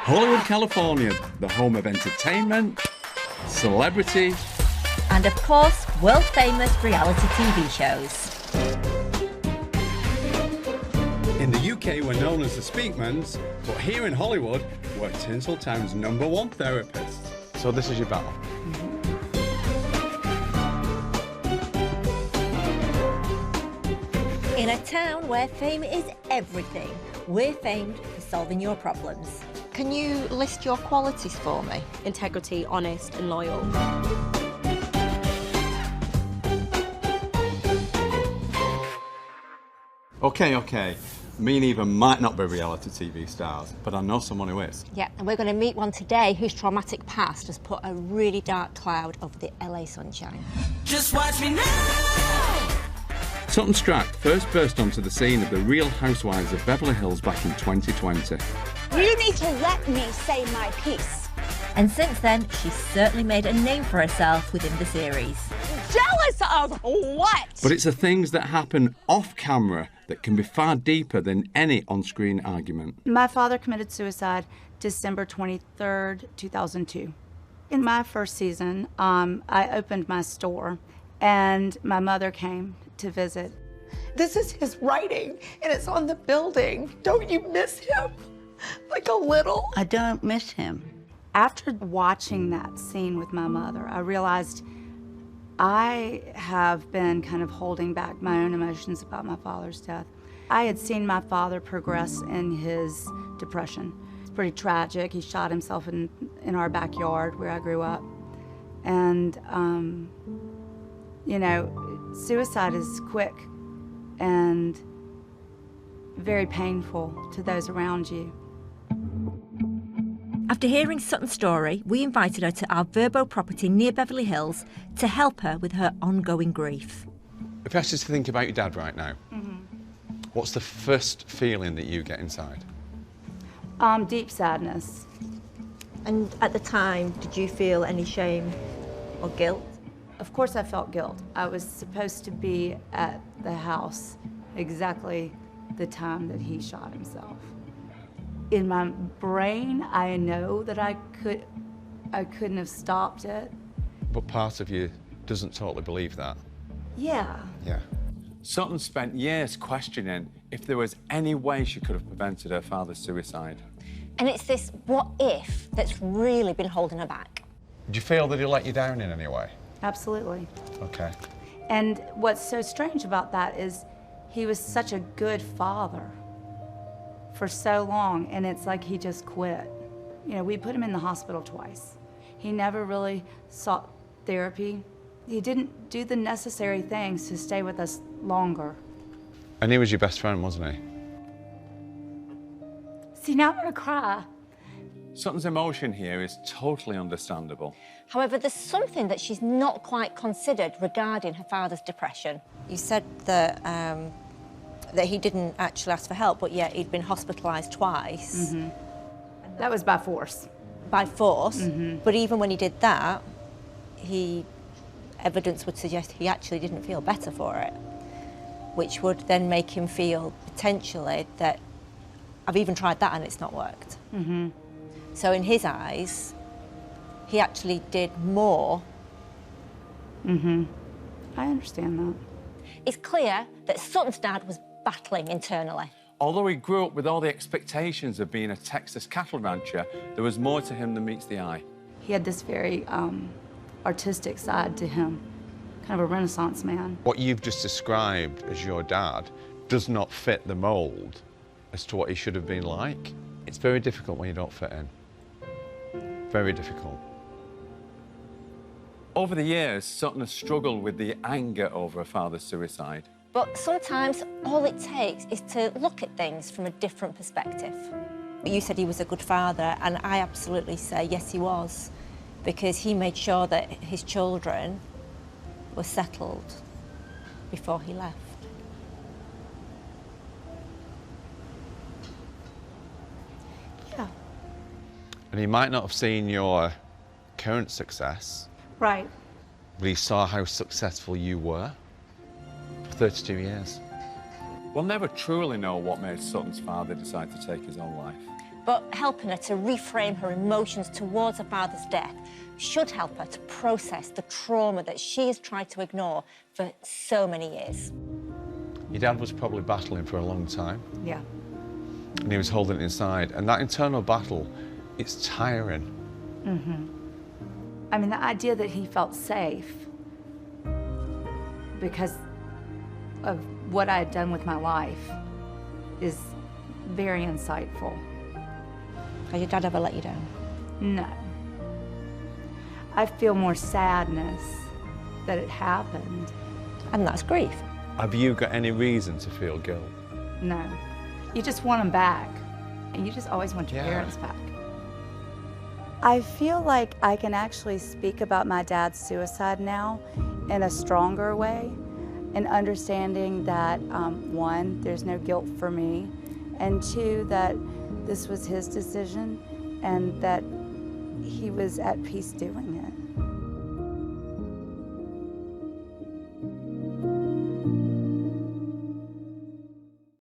Hollywood, California, the home of entertainment, celebrity, and of course, world-famous reality TV shows. In the UK, we're known as the Speakmans, but here in Hollywood, we're Tinseltown's #1 therapists. So this is your battle? In a town where fame is everything, we're famed for solving your problems. Can you list your qualities for me? Integrity, honest and loyal. Okay. Me and Eva might not be reality TV stars, but I know someone who is. Yeah, and we're going to meet one today whose traumatic past has put a really dark cloud over the LA sunshine. Just watch me now! Sutton Stracke first burst onto the scene of the Real Housewives of Beverly Hills back in 2020. You need to let me say my piece. And since then, she's certainly made a name for herself within the series. Jealous of what? But it's the things that happen off camera that can be far deeper than any on-screen argument. My father committed suicide December 23rd, 2002. In my first season, I opened my store and my mother came to visit. This is his writing and it's on the building. Don't you miss him? Like a little? I don't miss him. After watching that scene with my mother, I realized I have been kind of holding back my own emotions about my father's death. I had seen my father progress in his depression. It's pretty tragic. He shot himself in our backyard where I grew up. And, you know, suicide is quick and very painful to those around you. After hearing Sutton's story, we invited her to our Verbo property near Beverly Hills to help her with her ongoing grief. If I asked you to think about your dad right now, what's the first feeling that you get inside? Deep sadness. And at the time, did you feel any shame or guilt? Of course I felt guilt. I was supposed to be at the house exactly the time that he shot himself. In my brain, I know that I couldn't have stopped it. But part of you doesn't totally believe that. Yeah. Yeah. Sutton spent years questioning if there was any way she could have prevented her father's suicide. And it's this what if that's really been holding her back. Do you feel that he let you down in any way? Absolutely. Okay. And what's so strange about that is he was such a good father for so long, and it's like he just quit. You know, we put him in the hospital twice. He never really sought therapy. He didn't do the necessary things to stay with us longer. And he was your best friend, wasn't he? See, now I'm gonna cry. Sutton's emotion here is totally understandable. However, there's something that she's not quite considered regarding her father's depression. You said that that he didn't actually ask for help, but yet he'd been hospitalised twice. That was by force. By force, but even when he did that, evidence would suggest he actually didn't feel better for it, which would then make him feel potentially that I've even tried that and it's not worked. So in his eyes, he actually did more. I understand that. It's clear that Sutton's dad was battling internally. Although he grew up with all the expectations of being a Texas cattle rancher, there was more to him than meets the eye. He had this very artistic side to him, kind of a Renaissance man. What you've just described as your dad does not fit the mould as to what he should have been like. It's very difficult when you don't fit in. Very difficult. Over the years, Sutton has struggled with the anger over her father's suicide. But sometimes all it takes is to look at things from a different perspective. You said he was a good father, and I absolutely say yes, he was, because he made sure that his children were settled before he left. Yeah. And he might not have seen your current success, Right. but he saw how successful you were for 32 years. We'll never truly know what made Sutton's father decide to take his own life. But helping her to reframe her emotions towards her father's death should help her to process the trauma that she has tried to ignore for so many years. Your dad was probably battling for a long time. Yeah. And he was holding it inside. And that internal battle, it's tiring. I mean, the idea that he felt safe because of what I had done with my life is very insightful. Has your dad ever let you down? No. I feel more sadness that it happened. And that's grief. Have you got any reason to feel guilt? No. You just want them back. And you just always want your Yeah. parents back. I feel like I can actually speak about my dad's suicide now in a stronger way, and understanding that, one, there's no guilt for me, and two, that this was his decision and that he was at peace doing it.